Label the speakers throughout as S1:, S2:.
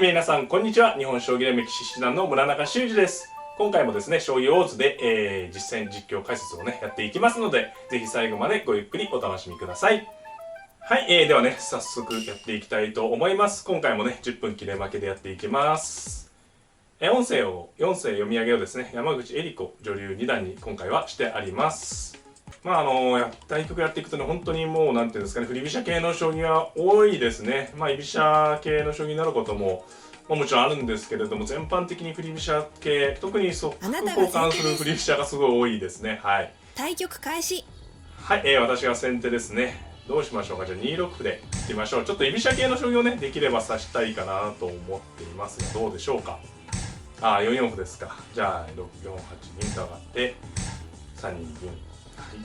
S1: 、皆さんこんにちは。日本将棋連盟棋士七段の村中修司です。今回もですね、将棋オーツで、実践実況解説をねやっていきますので、ぜひ最後までごゆっくりお楽しみください。はい、ではね、早速やっていきたいと思います。今回もね、10分切れ負けでやっていきます。音声読み上げをですね、山口恵里子女流二段に今回はしてあります。対局やっていくとね、本当にもう、なんていうんですかね、振り飛車系の将棋が多いですね。居飛車系の将棋になることも、もちろんあるんですけれども、全般的に振り飛車系、特に速交換する振り飛車がすごい多いですね。はい。
S2: 対局開始。
S1: はい、私が先手ですね。どうしましょうか。じゃあ2六歩でいきましょう。ちょっと居飛車系の将棋をね、できれば指したいかなと思っていますが、どうでしょうか。4四歩ですか。じゃあ6四8銀と上がって、3二銀。はい。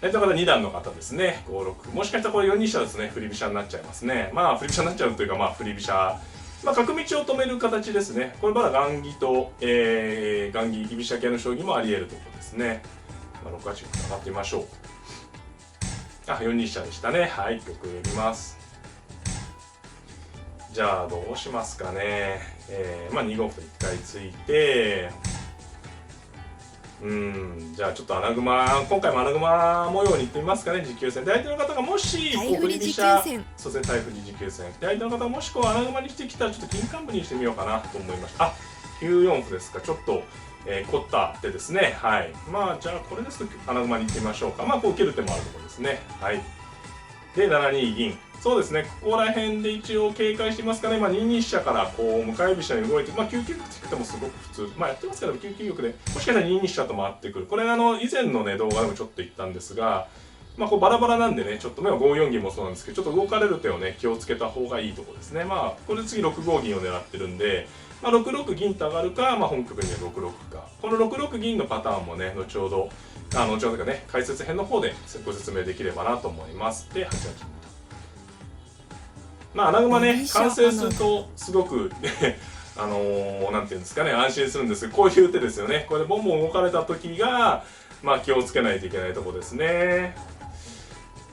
S1: という方2段の方ですね。5六もしかしたらこれ4二飛車ですね。振り飛車になっちゃいますね。振り飛車になっちゃうというか、振り飛車。角道を止める形ですね。これまだ雁木と、雁木居飛車系の将棋もあり得るところですね。6八歩上がってみましょう。4二飛車でしたね。はい、玉寄ります。じゃあどうしますかね。2五歩と1回ついて、じゃあちょっと穴熊、今回も穴熊模様にいってみますかね。持久戦で相手の方がもし
S2: 振り飛車、
S1: そうですね、対振り持久戦で相手の方がもし穴熊にしてきたら、ちょっと金冠にしてみようかなと思いました。9四歩ですか。ちょっと凝った手ですね。はい。じゃあこれですと穴熊にいってみましょうか。こう受ける手もあるところですね。はい。で7二銀。そうですね、ここら辺で一応警戒していますかね。2二飛車からこう向かい飛車に動いて、9九玉つく手もすごく普通。やってますけど、9九玉でもしかしたら2二飛車と回ってくる。これ以前のね動画でもちょっと言ったんですが、こうバラバラなんでね、ちょっと5四銀もそうなんですけど、ちょっと動かれる手をね気をつけた方がいいところですね。これ次6五銀を狙ってるんで、6六銀と上がるか、本局には6六か。この6六銀のパターンもね、後ほどかね、解説編の方でご説明できればなと思います。で、8八銀と。穴熊ね、完成するとすごくなんていうんですかね、安心するんですけど、こういう手ですよね。これでボンボン動かれた時が、気をつけないといけないところですね。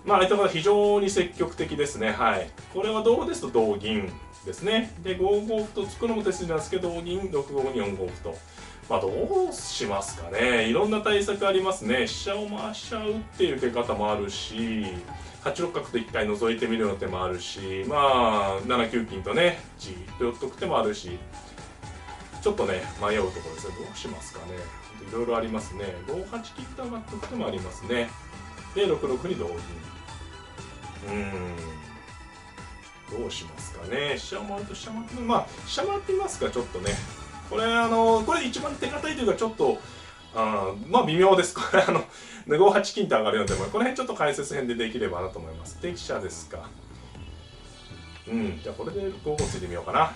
S1: 相手が非常に積極的ですね。はい。これは同ですと同銀ですね。で、5五歩と突くのも手筋なんですけど、同銀、6五に4五歩と。どうしますかね。いろんな対策ありますね。飛車を回しちゃうっていう受け方もあるし、8六角と1回覗いてみるような手もあるし、7九金とね、じーっと寄っとく手もあるし、ちょっとね、迷うところですね。どうしますかね。いろいろありますね。5八金と上がっとく手もありますね。で、6六に同銀。どうしますかね。飛車を回ると飛車回って、飛車回ってみますか、ちょっとね。これ一番手堅いというか、ちょっと、微妙です。これ5八金と上がるような手も、この辺ちょっと解説編でできればなと思います。で、飛車ですか。じゃあこれで5五ついてみようかな。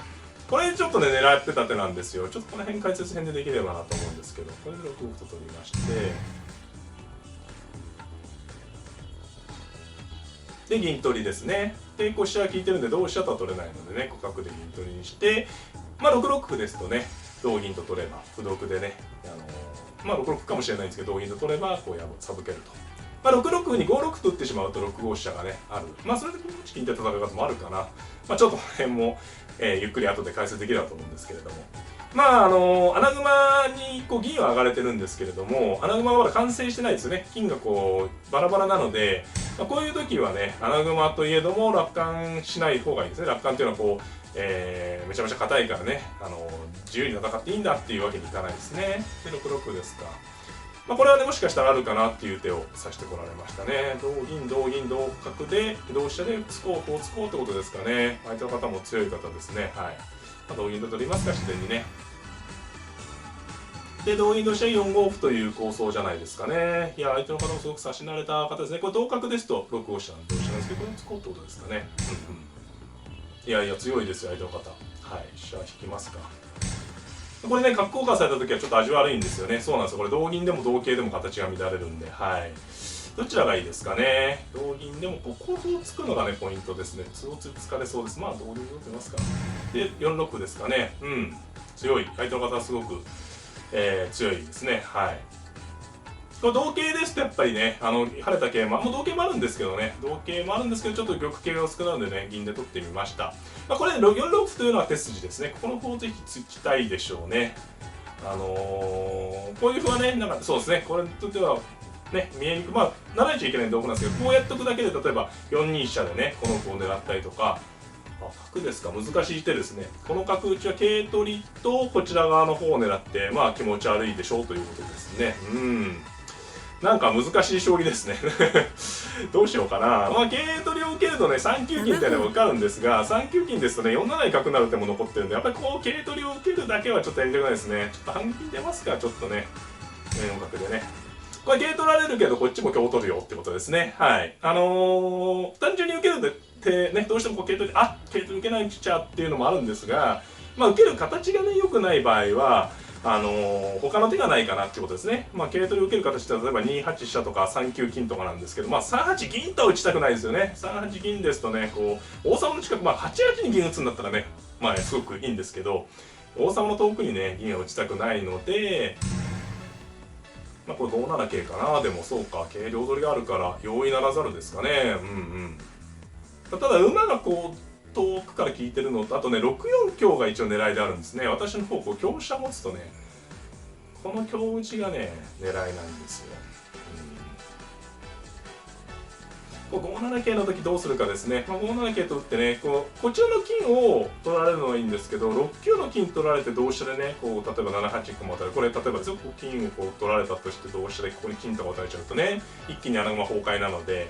S1: これちょっとね、狙ってた手なんですよ。ちょっとこの辺解説編でできればなと思うんですけど、これで6五歩と取りまして、で、銀取りですね。で、飛車が効いてるんで、同飛車とは取れないのでね、互角で銀取りにして、6六歩ですとね、同銀と取れば、歩得でね、6六歩かもしれないんですけど、同銀と取れば、こうさぶけると。6六歩に5六と打ってしまうと6五飛車がね、ある。それで5八金って戦い方もあるかな。ちょっとこの辺も、ゆっくり後で解説できればと思うんですけれども。穴熊にこう銀は上がれてるんですけれども、穴熊はまだ完成してないですよね。金がこう、バラバラなので、こういう時はね、穴熊といえども楽観しない方がいいですね。楽観というのはこう、めちゃめちゃ硬いからね、自由に戦っていいんだっていうわけにいかないですね。で、6六ですか。これはね、もしかしたらあるかなっていう手を指してこられましたね。同銀、同銀、同角で、同飛車で突こう、こう突こうってことですかね。相手の方も強い方ですね。はい。同銀と取りますか、自然にね。で、同銀として4五歩という構想じゃないですかね。いや、相手の方もすごく指し慣れた方ですね。これ同角ですと6五飛車なんで同飛車なんですけど、これ突こうってことですかね。いやいや、強いですよ、相手の方。はい、飛車引きますか。これね、角交換された時はちょっと味悪いんですよね。そうなんですよ。これ同銀でも同桂でも形が乱れるんで、はい。どちらがいいですかね。同銀でもここをつくのがね、ポイントですね。歩をつかれそうです。同銀を打ってますか。で、4六ですかね。強い。相手の方はすごく、強いですね。はい。これ同桂ですとやっぱりね、晴れた桂馬、もう同桂もあるんですけどね、同桂もあるんですけど、ちょっと玉形が薄くなるんでね、銀で取ってみました。これ、4六歩というのは手筋ですね。ここの歩をぜひ突きたいでしょうね。こういう歩はね、なんかそうですね、これにとっては、ね、見えにくい、まあ、ならないといけない道具なんですけど、こうやっとくだけで、例えば4二飛車でね、この歩を狙ったりとか、角ですか、難しい手ですね。この角打ちは桂取りとこちら側の方を狙って、まあ気持ち悪いでしょうということですね。なんか難しい将棋ですね。どうしようかな。まあ桂取りを受けるとね、3九金ってのは受かるんですが、3九金ですとね、4七に角になる手も残ってるんで、やっぱりこう桂取りを受けるだけはちょっとやりたくないですね。ちょっと反撃出ますか、ちょっとね。4角でね。これ桂取られるけど、こっちも香取るよってことですね。はい。単純に受けるってね、どうしてもこう桂取り、桂取り受けないちゃっていうのもあるんですが、まあ受ける形がね、良くない場合は、他の手がないかなってことですね。まあ、桂取り受ける形で例えば2八飛車とか3九金とかなんですけど、まあ、3八銀とは打ちたくないですよね。3八銀ですとね、こう、王様の近く、まあ、8八に銀打つんだったらね、まあ、すごくいいんですけど、王様の遠くにね、銀は打ちたくないので、まあ、これ5七桂かな。でもそうか、桂両取りがあるから、容易ならざるですかね。ただ、馬がこう、遠くから効いてるのと、あとね、6四香が一応狙いであるんですね。私の方、こう香車持つとね、この香打ちがね、狙いなんですよ。こう5七桂の時どうするかですね。まあ、5七桂と打ってね、こちらの金を取られるのはいいんですけど、6九の金取られて同飛車でね、こう例えば7八金も当たる。これ、例えばですよ、こう金をこう取られたとして同飛車でここに金とか打たれちゃうとね、一気に穴熊崩壊なので、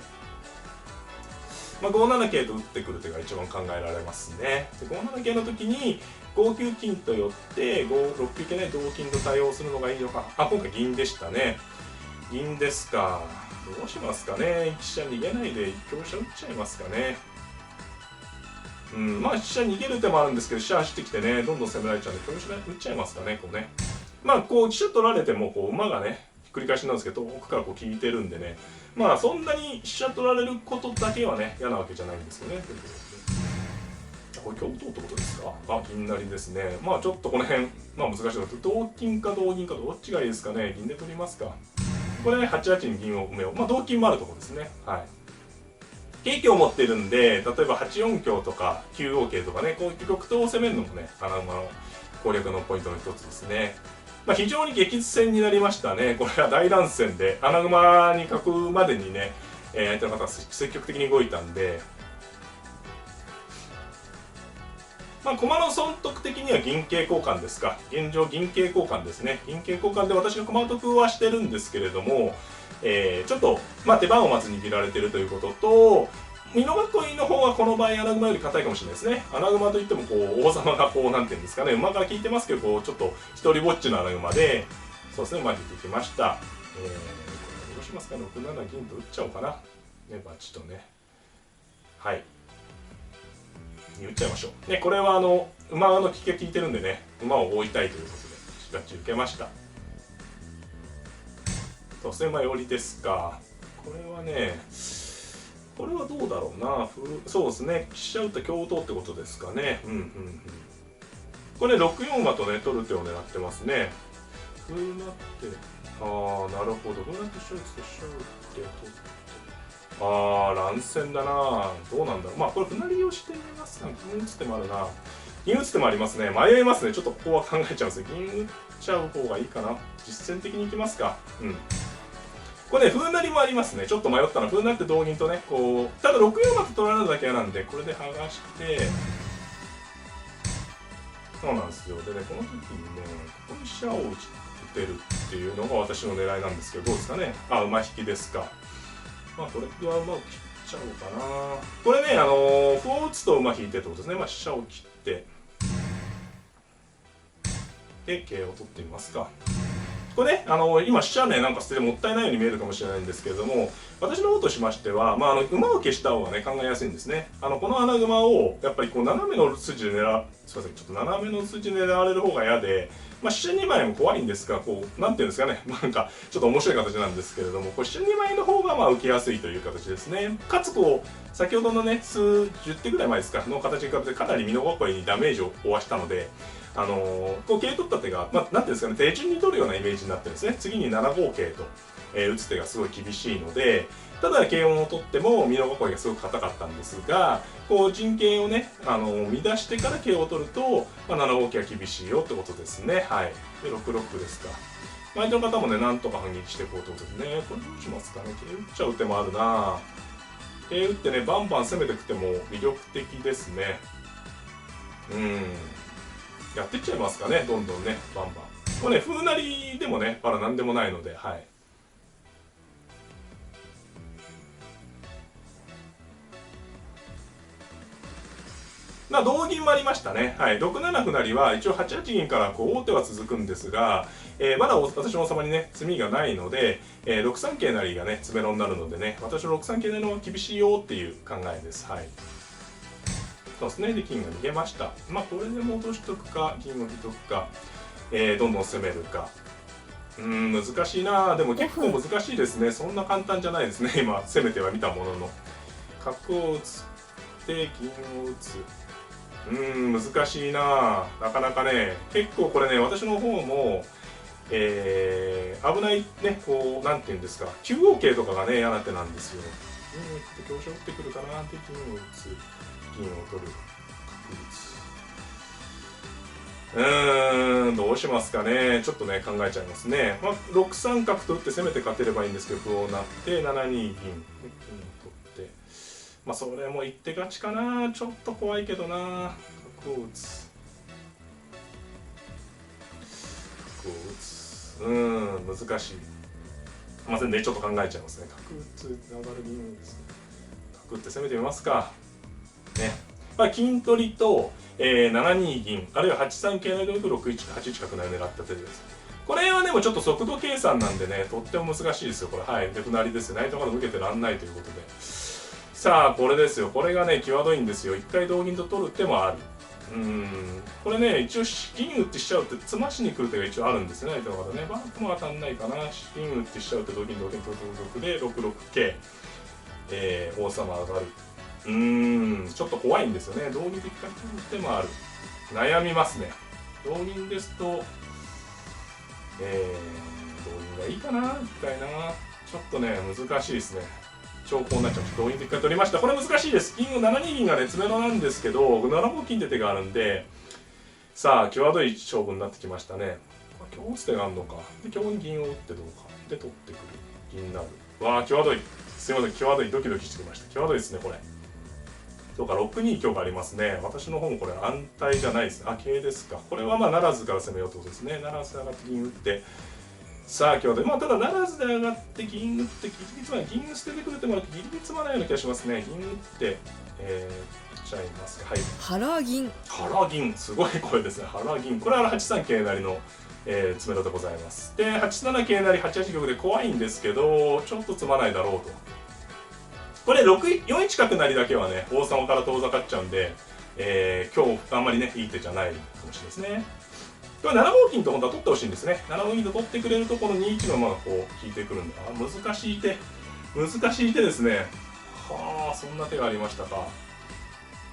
S1: まあ、5七桂と打ってくる手が一番考えられますね。で5七桂の時に5九金と寄って6九桂ね、同金と対応するのがいいのか。今回銀でしたね。銀ですか。どうしますかね。飛車逃げないで香車打っちゃいますかね。まあ飛車逃げる手もあるんですけど、飛車走ってきてね、どんどん攻められちゃうんで、香車打っちゃいますかね、こうね。まあこう飛車取られてもこう馬がね、繰り返しなんですけど、奥からこう効いてるんでね、まあそんなに飛車取られることだけはね、嫌なわけじゃないんですよね。これ香取ってことですか。銀成りですね。まあちょっとこの辺、まあ難しいので、同金か同銀かどっちがいいですかね。銀で取りますか。これね、8八に銀を埋めよう。まあ同金もあるところですね。はい。桂香を持ってるんで、例えば8四香とか9五桂とかね、こういう玉頭を攻めるのもね、穴馬の攻略のポイントの一つですね。まあ、非常に激烈戦になりましたね。これは大乱戦で、穴熊に囲うまでにね、相手の方が積極的に動いたんで、まあ、駒の損得的には銀桂交換ですか。現状銀桂交換ですね。銀桂交換で私が駒得はしてるんですけれども、ちょっと、まあ、手番をまず握られてるということと、美濃囲いの方はこの場合穴熊より硬いかもしれないですね。穴熊といってもこう王様がこうなんていうんですかね、馬から効いてますけど、こうちょっと一人ぼっちの穴熊で、そうですね、馬引いてきました。これどうしますかね、6七銀と打っちゃおうかな。ね、バチとね。はい。打っちゃいましょう。ね、これは馬の利きが効いてるんでね、馬を追いたいということで、しっかり受けました。そうですね、まあ、寄りですか。これはね、これはどうだろうな。そうですね、飛車打った香頭ってことですかね。これ6四馬とね、取る手を狙ってますね。歩なって、なるほど。歩なって飛車打つと飛車打って取って。乱戦だな。どうなんだろう。まあこれ歩成りをしてみますか。銀打つ手もあるな。銀打つ手もありますね。迷いますね。ちょっとここは考えちゃうんですね。銀打っちゃう方がいいかな。実戦的にいきますか。これね、歩成りもありますね。ちょっと迷ったの。歩成って同銀とね、こう、ただ6四馬と取られるだけなんで、これで剥がして、そうなんですよ。でね、この時にね、ここに飛車を打てるっていうのが私の狙いなんですけど、どうですかね。馬引きですか。まあこれは馬を切っちゃおうかな。これね、歩を打つと馬引いてってことですね。まあ飛車を切って、で、桂を取ってみますか。これね、今飛車ね、なんか捨ててもったいないように見えるかもしれないんですけれども、私の方としましては、まあ、馬を消した方がね、考えやすいんですね。この穴熊を、やっぱりこう、斜めの筋ですいません、ちょっと斜めの筋で狙われる方が嫌で、まあ、飛車2枚も怖いんですが、こう、なんていうんですかね、なんか、ちょっと面白い形なんですけれども、こう飛車2枚の方が、まあ、受けやすいという形ですね。かつ、こう、先ほどのね、数十手ぐらい前ですか、の形に比べて、かなり美濃囲いにダメージを負わしたので、こう桂取った手が、なんていうんですかね、手順に取るようなイメージになってるんですね。次に7五桂と、打つ手がすごい厳しいので、ただ桂音を取っても美濃囲いがすごく硬かったんですが、こう陣形をね、乱してから桂を取ると、7五桂は厳しいよってことですね。はい。で、6六歩ですか。相手の方もね、なんとか反撃していこうということでね、これどうしますかね。桂打っちゃう手もあるな。桂打ってね、バンバン攻めてくても魅力的ですね。やってっちゃいますかね、どんどんね、バンバン。これね、風なりでもね、まだなんでもないので、はい。同銀もありましたね。はい。6七歩成は一応8八銀からこう王手は続くんですが、まだ私の王様にね、詰みがないので、6三桂成がね、詰めろになるのでね、私の6三桂成の方が厳しいよっていう考えです。はい。そうですね。で、金が逃げました。これでも落としとくか、金を引いとくか、どんどん攻めるか。難しいな。でも結構難しいですね。そんな簡単じゃないですね。今、攻めてはみたものの。角を打つ。で、銀を打つ。難しいな。なかなかね、結構これね、私の方も、危ないね、こう、なんていうんですか、9五桂とかがね、嫌な手なんですよ。香車打ってくるかな。で、銀を打つ。銀を取る。角打つ。どうしますかね。ちょっとね、考えちゃいますね。6三角と打って攻めて勝てればいいんですけど、歩を成って、7二銀。で、金を取って。それも一手勝ちかな。ちょっと怖いけどな。角を打つ。角を打つ。難しい。すいませんね、ちょっと考えちゃいますね。角打つ、上がる銀です。角打って攻めてみますか。ね。金取りと、7二銀、あるいは8三桂成で6一、8一角成を狙った手です。これはでもちょっと速度計算なんでね、とっても難しいですよ。これ、はい。で、歩成りですよ。成とかで受けてらんないということで。さあ、これですよ。これがね、際どいんですよ。一回同銀と取る手もある。これね、一応、銀打ってしちゃうって、詰ましに来る手が一応あるんですね、相手の方ね。バンクも当たんないかな。銀打ってしちゃうって、同銀、同銀、同玉で、6六桂。王様上がる。ちょっと怖いんですよね。同銀で一回取る手もある。悩みますね。同銀ですと、同銀がいいかな、一回な。ちょっとね、難しいですね。長考になっちゃう。同銀で一回取りました。これ難しいです。金7二銀がね、詰めろなんですけど、7五金って手があるんで、さあ、際どい勝負になってきましたね。今日打つ手があるのか。で、今日に銀を打ってどうか。で、取ってくる。銀になる。わあ、際どい。すいません、際どい。ドキドキしてきました。際どいですね、これ。そうか、6二香がありますね。私の方もこれ安泰じゃないですね。桂ですか。これはならずから攻めようってことですね。ならずで上がって銀打って。さあ、今日で、ただ、ならずで上がって銀打って、ギリギリ詰まない。銀捨ててくる手もあるとギリギリ詰まないような気がしますね。銀打って、ちゃいますか。はい。
S2: 腹銀。
S1: 腹銀。すごい声ですね。腹銀。これは8三桂成の、詰めろでございます。で、8七桂成、8八玉で怖いんですけど、ちょっと詰まないだろうと。これ4一角成だけはね、王様から遠ざかっちゃうんで、今日あんまりね、いい手じゃないかもしれないですね。これ7五金と本当は取ってほしいんですね。7五金と取ってくれると、この2一の馬がこう引いてくるんで、難しい手。難しい手ですね。はあ、そんな手がありましたか。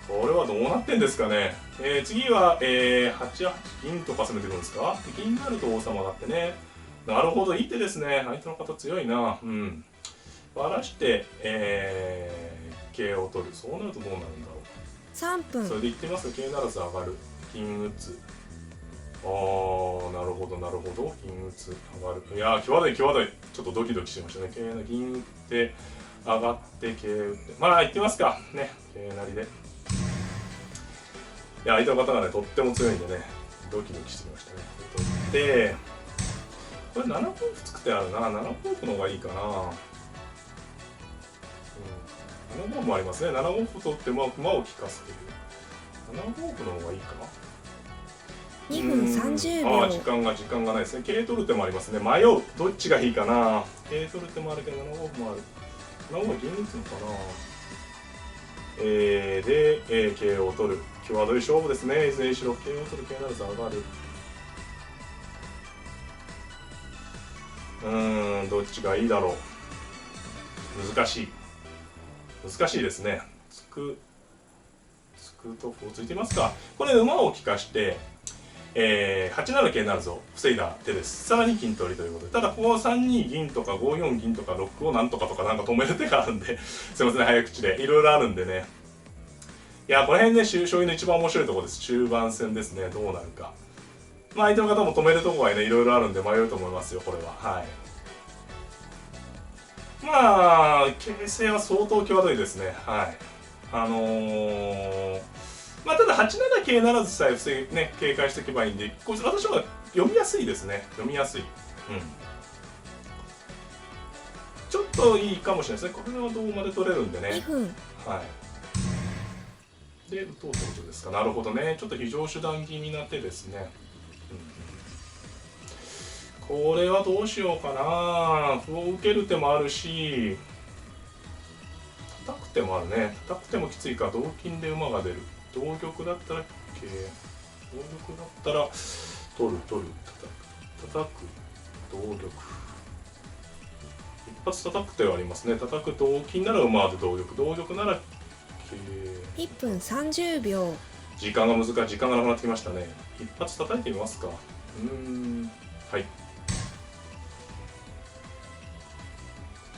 S1: これはどうなってんですかね。次は、8八銀とか攻めてくるんですか。銀になると王様があってね。なるほど、いい手ですね。相手の方強いな。ばらして、桂を取る。そうなるとどうなるんだろう。
S2: 3分。
S1: それでいってみますか。桂ならず上がる。金打つ。なるほど、なるほど。銀打つ、上がる。いやー、際どい、際どい。ちょっとドキドキしてましたね。桂の銀打って、上がって、桂打って。行ってみますか。ね。桂なりで。いや、相手の方がね、とっても強いんでね、ドキドキしてきましたね。取って、これ7五歩つく手あるな。7五歩の方がいいかな。7五歩もありますね。7五歩取って馬を利かすという。7五歩の方がいいかな。
S2: 2分30秒。
S1: 時間がないですね。桂取る手もありますね。迷う。どっちがいいかな。桂取る手もあるけど、7五歩もある。7五歩は銀打つのかな。で、桂を取る。際どい勝負ですね。いずれにしろ。桂を取る、桂ならず上がる。どっちがいいだろう。難しい。難しいですね。つくと歩をついてみますか。これ馬を利かして、8七桂なるぞ防いだ手です。さらに金取りということで、ただここ3二銀とか5四銀とか6をなんとかとかなんか止める手があるんですいません早口でいろいろあるんでね。いやこの辺ね将棋の一番面白いところです。中盤戦ですね。どうなるか。まあ相手の方も止めるところはねいろいろあるんで迷うと思いますよこれは。はい。まあ形勢は相当際どいですね。はい。まあただ8七桂ならずさえ防ぎね警戒しておけばいいんで、これ私は読みやすいですね。読みやすい。うん。ちょっといいかもしれないですね。これはどうまで取れるんでね。
S2: 2分。
S1: はい。で打とうってことですか。なるほどね。ちょっと非常手段気味な手ですね。これはどうしようかな。歩を受ける手もあるし、叩く手もあるね。叩く手もきついか。同金で馬が出る。同玉だったら桂。同玉だったら取る、叩く、同玉。一発叩く手はありますね。叩く同金なら馬で同玉。同玉なら桂。
S2: 1分30秒。
S1: 時間がなくなってきましたね。一発叩いてみますか。はい。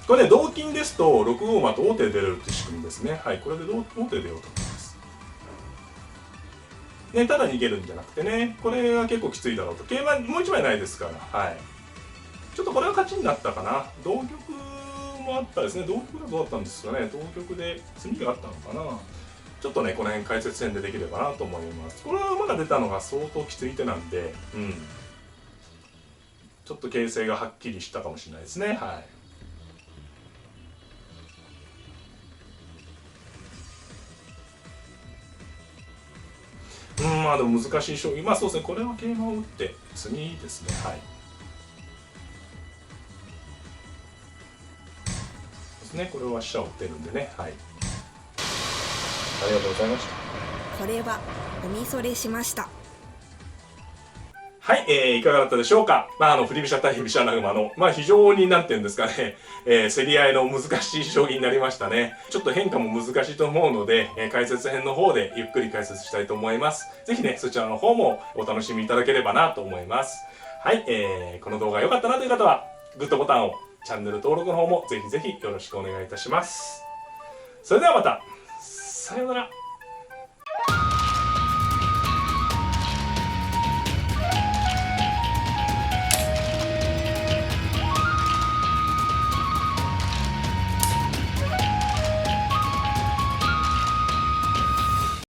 S1: これね、同金ですと6五馬と王手出れるって仕組みですね。はい、これで王手出ようと思います。ね、ただ逃げるんじゃなくてね、これが結構きついだろうと。桂馬もう一枚ないですから、はい。ちょっとこれは勝ちになったかな。同玉もあったですね。同玉だとどうだったんですかね。同玉で詰みがあったのかな。ちょっとね、この辺解説戦でできればなと思います。これは馬が出たのが相当きつい手なんで、ちょっと形勢がはっきりしたかもしれないですね。はい。まあでも難しい将棋。まあそうですね、これは桂馬を打って詰みですね。はい。ですね、これは飛車を打ってるんでね。はい。ありがとうございました。
S2: これはおみそれしました。
S1: はい、いかがだったでしょうか。まあ、振り飛車対飛車穴馬の、まあ、非常になんていうんですかね、競り合いの難しい将棋になりましたね。ちょっと変化も難しいと思うので、解説編の方でゆっくり解説したいと思います。ぜひね、そちらの方もお楽しみいただければなと思います。はい、この動画良かったなという方は、グッドボタンを、チャンネル登録の方もぜひぜひよろしくお願いいたします。それではまた、さようなら。